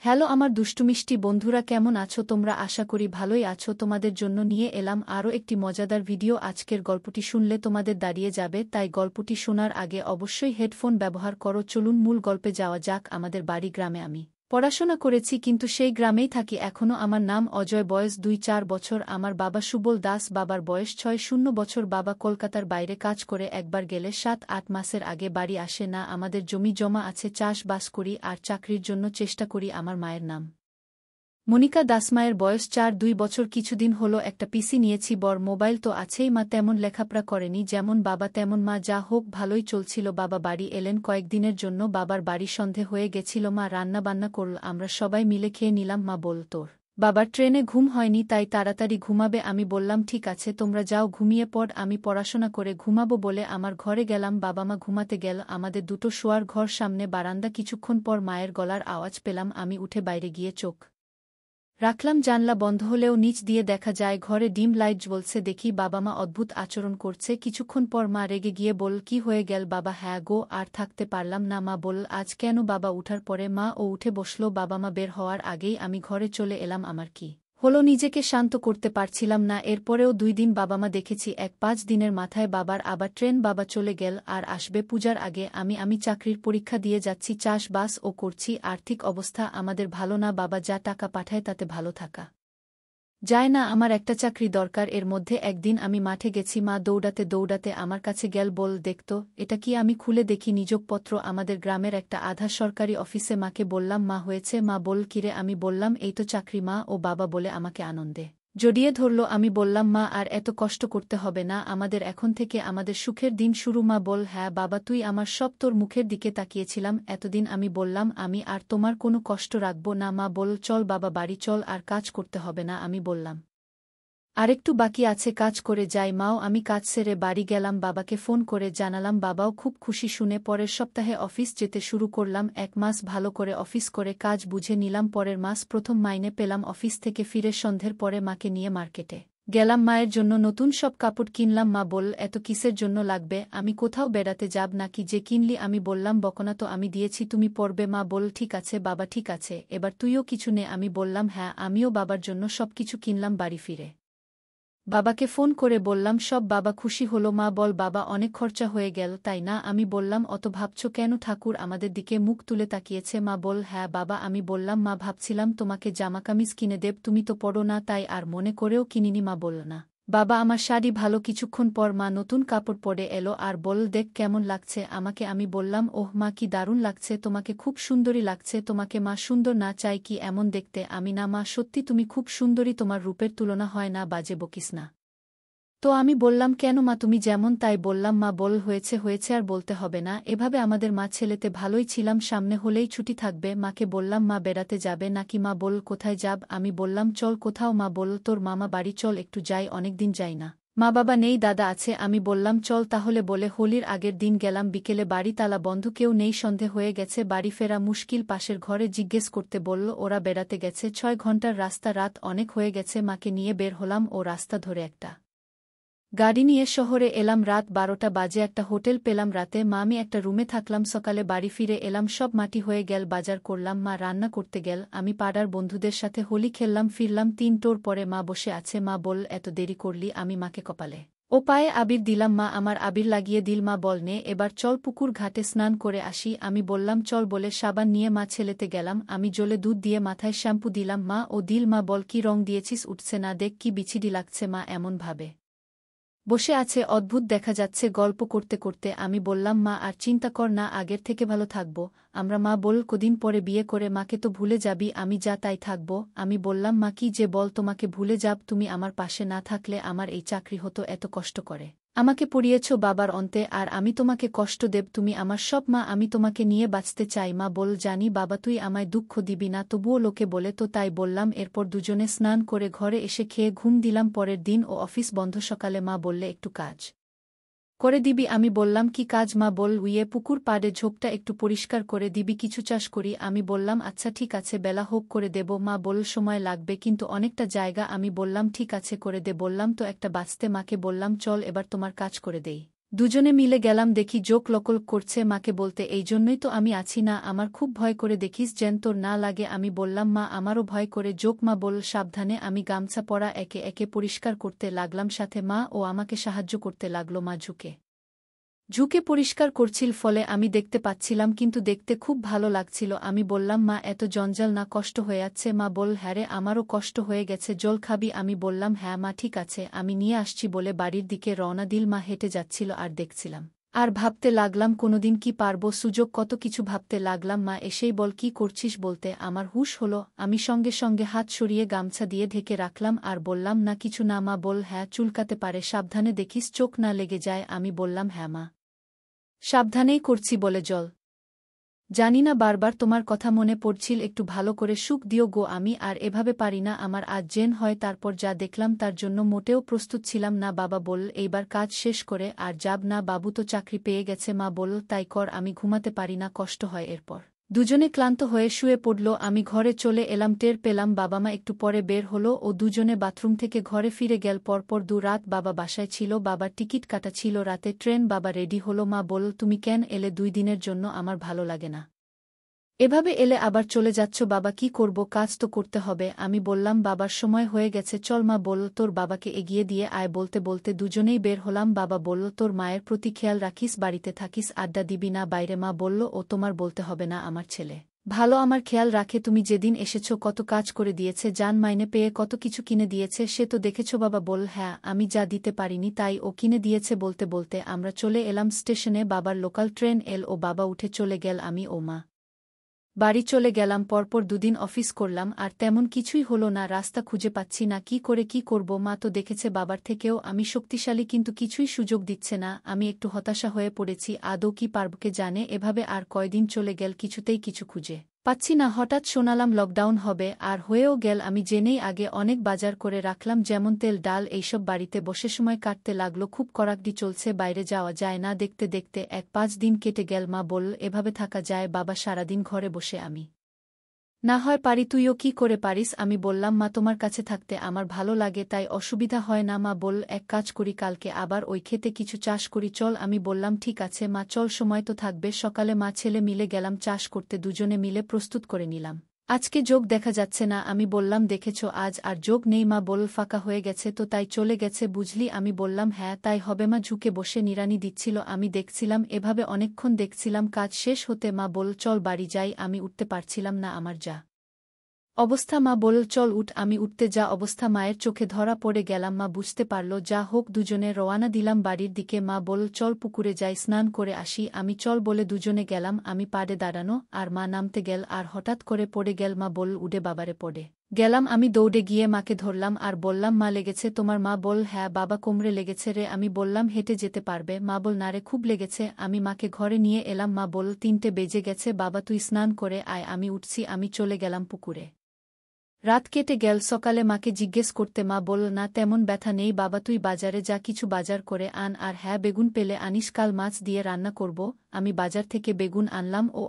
Hello আমার দুষ্টুমিষ্টি বন্ধুরা, কেমন আছো তোমরা? আশা করি ভালোই আছো। তোমাদের জন্য নিয়ে এলাম আরও একটি মজাদার ভিডিও। আজকের গল্পটি শুনলে তোমাদের দাঁড়িয়ে যাবে, তাই গল্পটি শোনার আগে অবশ্যই হেডফোন ব্যবহার করো। চলুন মূল গল্পে যাওয়া যাক। আমাদের বাড়ি গ্রামে। আমি পড়াশোনা করেছি, কিন্তু সেই গ্রামেই থাকি এখনও। আমার নাম অজয়, বয়স 2-4 বছর। আমার বাবা সুবল দাস, বাবার বয়স 6-0 বছর। বাবা কলকাতার বাইরে কাজ করে, একবার গেলে 7-8 মাসের আগে বাড়ি আসে না। আমাদের জমি জমা আছে, চাষবাস করি আর চাকরির জন্য চেষ্টা করি। আমার মায়ের নাম মনিকা দাস, মায়ের বয়স 4-2 বছর। কিছুদিন হলো একটা পিসি নিয়েছি, বড় মোবাইল তো আছেই। মা তেমন লেখাপড়া করেনি, যেমন বাবা তেমন মা। যা হোক ভালোই চলছিল। বাবা বাড়ি এলেন কয়েকদিনের জন্য। বাবার বাড়ি সন্ধে হয়ে গেছিল, মা রান্না বান্না করল, আমরা সবাই মিলে খেয়ে নিলাম। মা বলল, তোর বাবার ট্রেনে ঘুম হয়নি, তাই তাড়াতাড়ি ঘুমাবে। আমি বললাম ঠিক আছে, তোমরা যাও ঘুমিয়ে পড়, আমি পড়াশোনা করে ঘুমাবো বলে আমার ঘরে গেলাম। বাবা মা ঘুমাতে গেল। আমাদের দুটো শোয়ার ঘর, সামনে বারান্দা। কিছুক্ষণ পর মায়ের গলার আওয়াজ পেলাম। আমি উঠে বাইরে গিয়ে চোখ রাখলাম, জানলা বন্ধ হলেও নিচ দিয়ে দেখা যায় ঘরে ডিম লাইট জ্বলছে। দেখি বাবা মা অদ্ভুত আচরণ করছে। কিছুক্ষণ পর মা রেগে গিয়ে বলল, কি হয়ে গেল বাবা? হ্যাঁ গো, আর থাকতে পারলাম না। মা বলল, আজ কেন? বাবা উঠার পরে মা ও উঠে বসল। বাবা মা বের হওয়ার আগেই আমি ঘরে চলে এলাম। আমার কি হলো নিজেকে শান্ত করতে পারছিলাম না। এরপরেও 2 দিন বাবা মা দেখেছি, 1-5 দিনের মাথায় বাবার আবার ট্রেন। বাবা চলে গেল আর আসবে পূজার আগে। আমি চাকরির পরীক্ষা দিয়ে যাচ্ছি, চাষবাস ও করছি। আর্থিক অবস্থা আমাদের ভালো না, বাবা যা টাকা পাঠায় তাতে ভালো থাকা যায় না। আমার একটা চাকরি দরকার। এর মধ্যে একদিন আমি মাঠে গেছি, মা দৌড়াতে দৌড়াতে আমার কাছে গেল, বল দেখতো এটা কি? আমি খুলে দেখি নিযোগপত্র, আমাদের গ্রামের একটা আধা সরকারি অফিসে। মাকে বললাম, মা হয়েছে? মা বল, কিরে? আমি বললাম, এই তো চাকরি। মা ও বাবা বলে আমাকে আনন্দে জড়িয়ে ধরল। আমি বললাম, মা আর এত কষ্ট করতে হবে না, আমাদের এখন থেকে আমাদের সুখের দিন শুরু। মা বল, হ্যাঁ বাবা, তুই আমার সব। তোর মুখের দিকে তাকিয়েছিলাম এতদিন। আমি বললাম, আমি আর তোমার কোনো কষ্ট রাখব না। মা বল, চল বাবা বাড়ি চল, আর কাজ করতে হবে না। আমি বললাম, আরেকটু বাকি আছে, কাজ করে যাই। মাও আমি কাজ সেরে বাড়ি গেলাম। বাবাকে ফোন করে জানালাম, বাবাও খুব খুশি শুনে। পরের সপ্তাহে অফিস যেতে শুরু করলাম। 1 মাস ভালো করে অফিস করে কাজ বুঝে নিলাম। পরের মাস প্রথম মাইনে পেলাম। অফিস থেকে ফিরে সন্ধ্যের পরে মাকে নিয়ে মার্কেটে গেলাম, মায়ের জন্য নতুন সব কাপড় কিনলাম। মা বলল, এত কিসের জন্য লাগবে? আমি কোথাও বেড়াতে যাব নাকি যে কিনলি? আমি বললাম, বকনা তো আমি দিয়েছি, তুমি পরবে। মা বলল, ঠিক আছে বাবা, ঠিক আছে, এবার তুইও কিছু নে। আমি বললাম, হ্যাঁ আমিও বাবার জন্য সব কিছু কিনলাম। বাড়ি ফিরে বাবাকে ফোন করে বললাম সব। বাবা খুশি হলো। মা বল, বাবা অনেক খরচা হয়ে গেল তাই না? আমি বললাম, অত ভাবছ কেন? ঠাকুর আমাদের দিকে মুখ তুলে তাকিয়েছে। মা বল, হ্যাঁ বাবা। আমি বললাম, মা ভাবছিলাম তোমাকে জামা কামিজ কিনে দেব, তুমি তো পড়ো না, তাই আর মনে করেও কিনিনি। মা বলল, না বাবা আমার শাড়ি ভালো। কিছুক্ষণ পর মা নতুন কাপড় পরে এলো আর বল, দেখ কেমন লাগছে আমাকে। আমি বললাম, ওহ মা, কি দারুণ লাগছে তোমাকে, খুব সুন্দরী লাগছে তোমাকে। মা, সুন্দর না চাই কি এমন দেখতে? আমি, না মা সত্যি তুমি খুব সুন্দরী, তোমার রূপের তুলনা হয় না, বাজে বকিস না তো। আমি বললাম, কেন মা, তুমি যেমন তাই বললাম। মা বল, হয়েছে হয়েছে, আর বলতে হবে না। এভাবে আমাদের মা ছেলেতে ভালোই ছিলাম। সামনে হলেই ছুটি থাকবে। মাকে বললাম, মা বেড়াতে যাবে নাকি? মা বল, কোথায় যাব? আমি বললাম, চল কোথাও। মা বল, তোর মামা বাড়ি চল, একটু যাই, অনেকদিন যাই না। মা বাবা নেই, দাদা আছে। আমি বললাম, চল তাহলে। বলে হোলির আগের দিন গেলাম। বিকেলে বাড়ি তালা বন্ধ, কেউ নেই, সন্ধে হয়ে গেছে, বাড়ি ফেরা মুশকিল। পাশের ঘরে জিজ্ঞেস করতে বলল, ওরা বেড়াতে গেছে। 6 ঘন্টার রাস্তা, রাত অনেক হয়ে গেছে। মাকে নিয়ে বের হলাম, ও রাস্তা ধরে একটা গাড়ি নিয়ে শহরে এলাম। রাত 12টা বাজে, একটা হোটেল পেলাম রাতে। মা আমি একটা রুমে থাকলাম। সকালে বাড়ি ফিরে এলাম, সব মাটি হয়ে গেল। বাজার করলাম, মা রান্না করতে গেল। আমি পাড়ার বন্ধুদের সাথে হোলি খেললাম, ফিরলাম 3টোর পরে। মা বসে আছে। মা বল, এত দেরি করলি? আমি মাকে কপালে ও পায়ে আবির দিলাম। মা আমার আবির লাগিয়ে দিল। মা বল, নে এবার চল পুকুর ঘাটে স্নান করে আসি। আমি বললাম, চল। বলে সাবান নিয়ে মা ছেলেতে গেলাম। আমি জলে দুধ দিয়ে মাথায় শ্যাম্পু দিলাম। মা ও দিল। মা বল, কি রং দিয়েছিস? উঠছে না, দেখ কি বিছিডি লাগছে। মা এমন ভাবে বসে আছে, অদ্ভুত দেখা যাচ্ছে। গল্প করতে করতে আমি বললাম, মা আর চিন্তা কর না, আগের থেকে ভালো থাকব আমরা। মা বল, কদিন পরে বিয়ে করে মাকে তো ভুলে যাবি? আমি যা তাই থাকব। আমি বললাম, মা কি যে বল, তোমাকে ভুলে যাব? তুমি আমার পাশে না থাকলে আমার এই চাকরি হতো। এত কষ্ট করে আমাকে পড়িয়েছ বাবার অন্তে, আর আমি তোমাকে কষ্ট দেব? তুমি আমার সব মা, আমি তোমাকে নিয়ে বাঁচতে চাই। মা বল, জানি বাবা তুই আমায় দুঃখ দিবি না, তবুও লোকে বলে তো, তাই বললাম। এরপর দুজনে স্নান করে ঘরে এসে খেয়ে ঘুম দিলাম। পরের দিন ও অফিস বন্ধ। সকালে মা বললে, একটু কাজ করে দিবি? আমি বললাম, কি কাজ? মা বল, উইয়ে পুকুর পাড়ে ঝোপটা একটু পরিষ্কার করে দিবি, কিছু চাষ করি। আমি বললাম, আচ্ছা ঠিক আছে, বেলা হোক করে দেব। মা বল, সময় লাগবে কিন্তু অনেকটা জায়গা। আমি বললাম, ঠিক আছে করে দে। বললাম তো একটা বাঁচতে। মাকে বললাম, চল এবার তোমার কাজ করে দেই। দুজনে মিলে গেলাম, দেখি জোক লকল করছে মাকে বলতে, এই জন্যই তো আমি আছি না, আমার খুব ভয় করে, দেখিস যেন তোর না লাগে। আমি বললাম, মা আমারও ভয় করে। জোক মা বলল, সাবধানে। আমি গামছা পরা একে একে পরিষ্কার করতে লাগলাম, সাথে মা ও আমাকে সাহায্য করতে লাগল। মা ঝুঁকে ঝুঁকে পরিষ্কার করছিল, ফলে আমি দেখতে পাচ্ছিলাম, কিন্তু দেখতে খুব ভালো লাগছিল। আমি বললাম, মা এত জঞ্জাল না, কষ্ট হয়ে যাচ্ছে? মা বলল, হ্যাঁ রে, আমারও কষ্ট হয়ে গেছে, জল খাবি? আমি বললাম, হ্যাঁ মা ঠিক আছে, আমি নিয়ে আসছি বলে বাড়ির দিকে রওনা দিল। মা হেঁটে যাচ্ছিল আর দেখছিলাম আর ভাবতে লাগলাম কোনোদিন কি পারবো, সুযোগ কত কিছু ভাবতে লাগলাম। মা এসেই বল, কি করছিস বলতে আমার হুঁশ হলো। আমি সঙ্গে সঙ্গে হাত সরিয়ে গামছা দিয়ে ঢেকে রাখলাম আর বললাম, না কিছু না। মা বল, হ্যাঁ চুলকাতে পারে, সাবধানে দেখিস চোখ না লেগে যায়। আমি বললাম, হ্যাঁ মা, সাবধানেই করছি বলে জল জানি না, বারবার তোমার কথা মনে পড়ছিল, একটু ভালো করে সুখ দিও গো। আমি আর এভাবে পারি না, আমার আজ জেন হয়। তারপর যা দেখলাম তার জন্য মোটেও প্রস্তুত ছিলাম না। বাবা বলল, এইবার কাজ শেষ করে আর যাব না, বাবু তো চাকরি পেয়ে গেছে। মা বলল, তাই কর, আমি ঘুমাতে পারি না, কষ্ট হয়। এরপর দুজনে ক্লান্ত হয়ে শুয়ে পড়ল। আমি ঘরে চলে এলাম, টের পেলাম বাবা মা একটু পরে বের হলো ও দুজনে বাথরুম থেকে ঘরে ফিরে গেল। পরপর 2 রাত বাবা বাসায় ছিল, বাবার টিকিট কাটা ছিল রাতে ট্রেন। বাবা রেডি হলো। মা বলল, তুমি কেন এলে? 2 দিনের জন্য, আমার ভালো লাগে না এভাবে এলে আবার চলে যাচ্ছ। বাবা, কি করব, কাজ তো করতে হবে। আমি বললাম, বাবার সময় হয়ে গেছে, চল। মা বলল, তোর বাবাকে এগিয়ে দিয়ে আয়। বলতে বলতে দুজনেই বের হলাম। বাবা বলল, তোর মায়ের প্রতি খেয়াল রাখিস, বাড়িতে থাকিস, আড্ডা দিবি না বাইরে। মা বলল, ও তোমার বলতে হবে না, আমার ছেলে ভালো, আমার খেয়াল রাখে। তুমি যেদিন এসেছ কত কাজ করে দিয়েছে, জান মাইনে পেয়ে কত কিছু কিনে দিয়েছে, সে তো দেখেছ। বাবা বলল, হ্যাঁ, আমি যা দিতে পারিনি তাই ও কিনে দিয়েছে। বলতে বলতে আমরা চলে এলাম স্টেশনে। বাবার লোকাল ট্রেন এল ও বাবা উঠে চলে গেল। আমি ও মা বাড়ি চলে গেলাম। পরপর 2 দিন অফিস করলাম আর তেমন কিছুই হলো না, রাস্তা খুঁজে পাচ্ছি না, কি করে কি করব। মা তো দেখেছে বাবার থেকেও আমি শক্তিশালী, কিন্তু কিছুই সুযোগ দিচ্ছে না। আমি একটু হতাশা হয়ে পড়েছি, আদৌ কি পারব কে জানে। এভাবে আর কয়দিন চলে গেল, কিছুতেই কিছু খুঁজে পাচ্ছি না। হঠাৎ শোনালাম লকডাউন হবে, আর হয়েও গেল। আমি জেনেই আগে অনেক বাজার করে রাখলাম, যেমন তেল ডাল এইসব। বাড়িতে বসে সময় কাটতে লাগলো, খুব কড়াকড়ি চলছে, বাইরে যাওয়া যায় না। দেখতে দেখতে 1-5 দিন কেটে গেল। মা বলল, এভাবে থাকা যায়? বাবা, সারাদিন ঘরে বসে আমি না হয় পারি, তুইও কি করে পারিস? আমি বললাম, মা তোমার কাছে থাকতে আমার ভালো লাগে, তাই অসুবিধা হয় না। মা বলল, এক কাজ করি, কালকে আবার ওই খেতে কিছু চাষ করি, চল। আমি বললাম, ঠিক আছে মা, চল, সময় তো থাকবে। সকালে মা ছেলে মিলে গেলাম চাষ করতে, দুজনে মিলে প্রস্তুত করে নিলাম। আজকে যোগ দেখা যাচ্ছে না। আমি বললাম, দেখেছ, আজ আর যোগ নেই। মা বলল, ফাঁকা হয়ে গেছে তো, তাই চলে গেছে বুঝলি? আমি বললাম, হ্যাঁ তাই হবে। মা ঝুঁকে বসে নিড়ানি দিচ্ছিল, আমি দেখছিলাম। এভাবে অনেকক্ষণ দেখছিলাম। কাজ শেষ হতে মা বলল, চল বাড়ি যাই। আমি উঠতে পারছিলাম না, আমার যা অবস্থা। মা বলল, চল উঠ। আমি উঠতে যা অবস্থা, মায়ের চোখে ধরা পড়ে গেলাম। মা বুঝতে পারল, যা হোক। দুজনে রওয়ানা দিলাম বাড়ির দিকে। মা বলল, চল পুকুরে যাই, স্নান করে আসি। আমি চল বলে দুজনে গেলাম। আমি পাড়ে দাঁড়ানো আর মা নামতে গেল, আর হঠাৎ করে পড়ে গেল। মা বলল, উঠে বাবারে পড়ে গেলাম। আমি দৌড়ে গিয়ে মাকে ধরলাম আর বললাম, মা লেগেছে তোমার? মা বলল, হ্যাঁ বাবা, কোমরে লেগেছে রে। আমি বললাম, হেঁটে যেতে পারবে? মা বল, না রে, খুব লেগেছে। আমি মাকে ঘরে নিয়ে এলাম। মা বলল, 3টে বেজে গেছে, বাবা তুই স্নান করে আয়, আমি উঠছি। আমি চলে গেলাম পুকুরে। রাত কেটে গেল, সকালে মাকে জিজ্ঞেস করতে মা বলল, না তেমন ব্যথা নেই বাবা, তুই বাজারে যা, কিছু বাজার করে আন। আর হ্যাঁ, বেগুন পেলে আনিস, কাল মাছ দিয়ে রান্না করব। আমি বাজার থেকে বেগুন আনলাম ও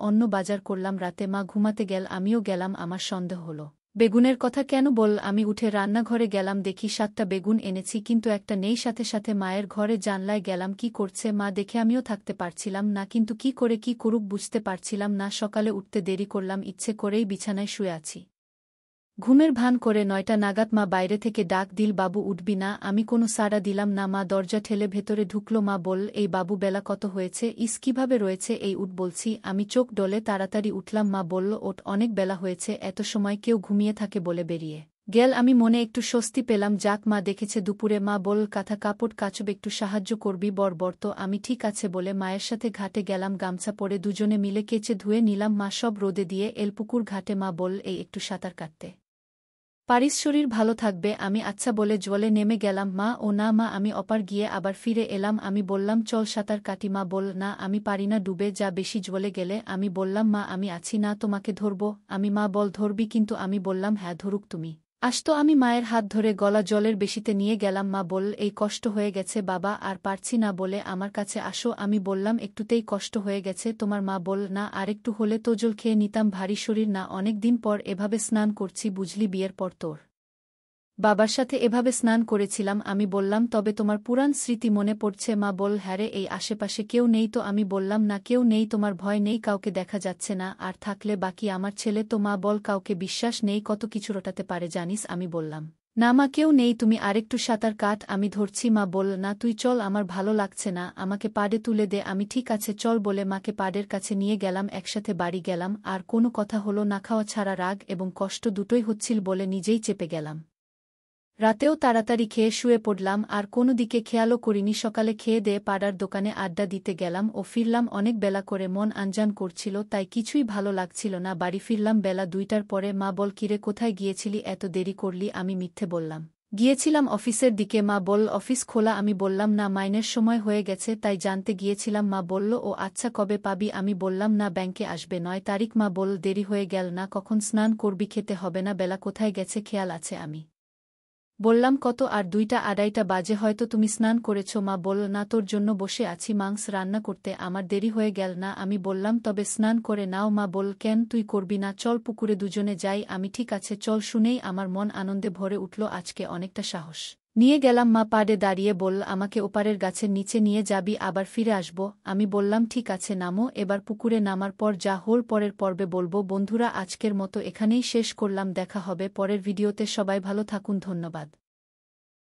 অন্য বাজার করলাম। রাতে মা ঘুমাতে গেল, আমিও গেলাম। আমার সন্দেহ হলো, বেগুনের কথা কেন বল। আমি উঠে রান্নাঘরে গেলাম, দেখি 7টা বেগুন এনেছি, কিন্তু একটা নেই। সাথে সাথে মায়ের ঘরে জানলায় গেলাম, কি করছে মা দেখে আমিও থাকতে পারছিলাম না, কিন্তু কি করে কি করুক বুঝতে পারছিলাম না। সকালে উঠতে দেরি করলাম, ইচ্ছে করেই বিছানায় শুয়ে আছি। ঘুমের ভান করে 9টা নাগাদ মা বাইরে থেকে ডাক দিল, বাবু উঠবি না? আমি কোনো সাড়া দিলাম না। মা দরজা ঠেলে ভেতরে ঢুকল। মা বলল, এই বাবু, বেলা কত হয়েছে? ইস, কিভাবে রয়েছে? এই উঠ বলছি। আমি চোখ ডলে তাড়াতাড়ি উঠলাম। মা বলল, ওঠ, অনেক বেলা হয়েছে, এত সময় কেউ ঘুমিয়ে থাকে বলে বেরিয়ে গেল। আমি মনে একটু স্বস্তি পেলাম, যাক মা দেখেছে দুপুরে। মা বলল, কাঁথা কাপড় কাচব, একটু সাহায্য করবি? বর তো আমি ঠিক আছে বলে মায়ের সাথে ঘাটে গেলাম। গামছা পরে দুজনে মিলে কেচে ধুয়ে নিলাম। মা সব রোদে দিয়ে এল পুকুর ঘাটে। মা বলল, এই একটু সাঁতার কাটতে পারিস, শরীর ভালো থাকবে। আমি আচ্ছা বলে জলে নেমে গেলাম। মা ও না মা, আমি অপার গিয়ে আবার ফিরে এলাম। আমি বললাম, চল সাঁতার কাটি। মা বলল, না আমি পারি না, ডুবে যা বেশি জলে গেলে। আমি বললাম, মা আমি আছি না, তোমাকে ধরব আমি। মা বল, ধরবি? কিন্তু আমি বললাম, হ্যাঁ ধরুক তুমি। আসতো। আমি মায়ের হাত ধরে গলা জলের বেশিতে নিয়ে গেলাম। মা বলল, এই কষ্ট হয়ে গেছে বাবা, আর পারছি না বলে আমার কাছে আসো। আমি বললাম, একটুতেই কষ্ট হয়ে গেছে তোমার? মা বলল, না আরেকটু হলে তো জল খেয়ে নিতাম, ভারী শরীর না, অনেক দিন পর এভাবে স্নান করছি বুঝলি, বিয়ের পর তোর বাবার সাথে এভাবে স্নান করেছিলাম। আমি বললাম, তবে তোমার পুরান স্মৃতি মনে পড়ছে? মা বল, হ্যাঁ রে, এই আশেপাশে কেউ নেই তো? আমি বললাম, না কেউ নেই, তোমার ভয় নেই? কাউকে দেখা যাচ্ছে না, আর থাকলে বাকি আমার ছেলে তো? মা বল, কাউকে বিশ্বাস নেই, কত কিছু রটাতে পারে জানিস? আমি বললাম, না মা, কেউ নেই, তুমি আরেকটু সাঁতার কাট, আমি ধরছি। মা বল, না তুই চল, আমার ভালো লাগছে না, আমাকে পাড়ে তুলে দে। আমি ঠিক আছে চল বলে মাকে পাড়ের কাছে নিয়ে গেলাম। একসাথে বাড়ি গেলাম, আর কোনো কথা হলো না। খাওয়া ছাড়া রাগ এবং কষ্ট দুটোই হচ্ছিল বলে নিজেই চেপে গেলাম। রাতেও তাড়াতাড়ি খেয়ে শুয়ে পড়লাম, আর কোনো দিকে খেয়ালও করিনি। সকালে খেয়ে দেয়ে পাড়ার দোকানে আড্ডা দিতে গেলাম ও ফিরলাম অনেক বেলা করে। মন আনজান করছিল, তাই কিছুই ভালো লাগছিল না। বাড়ি ফিরলাম বেলা 2টার পরে। মা বল, কিরে কোথায় গিয়েছিলি, এত দেরি করলি? আমি মিথ্যে বললাম, গিয়েছিলাম অফিসের দিকে। মা বল, অফিস খোলা? আমি বললাম, না, মাইনের সময় হয়ে গেছে, তাই জানতে গিয়েছিলাম। মা বলল, ও আচ্ছা, কবে পাবি? আমি বললাম, না, ব্যাংকে আসবে 9 তারিখ। মা বল, দেরি হয়ে গেল না? কখন স্নান করবি? খেতে হবে না? বেলা কোথায় গেছে, খেয়াল আছে? আমি বললাম, কত আর 2টা 2:30 বাজে, হয়তো তুমি স্নান করেছ। মা বলল, না, তোর জন্য বসে আছি মাংস রান্না করতে, আমার দেরি হয়ে গেল না? আমি বললাম, তবে স্নান করে নাও। মা বল, কেন, তুই করবি না? চল পুকুরে দুজনে যাই। আমি ঠিক আছে চল। শুনেই আমার মন আনন্দে ভরে উঠল, আজকে অনেকটা সাহস নিয়ে গেলাম। মা পাড়ে দাঁড়িয়ে বলল, আমাকে ওপারের গাছের নিচে নিয়ে যাবি, আবার ফিরে আসব? আমি বললাম, ঠিক আছে, নামো এবার। পুকুরে নামার পর যা হল পরের পর্বে বলবো। বন্ধুরা, আজকের মতো এখানেই শেষ করলাম, দেখা হবে পরের ভিডিওতে। সবাই ভালো থাকুন, ধন্যবাদ।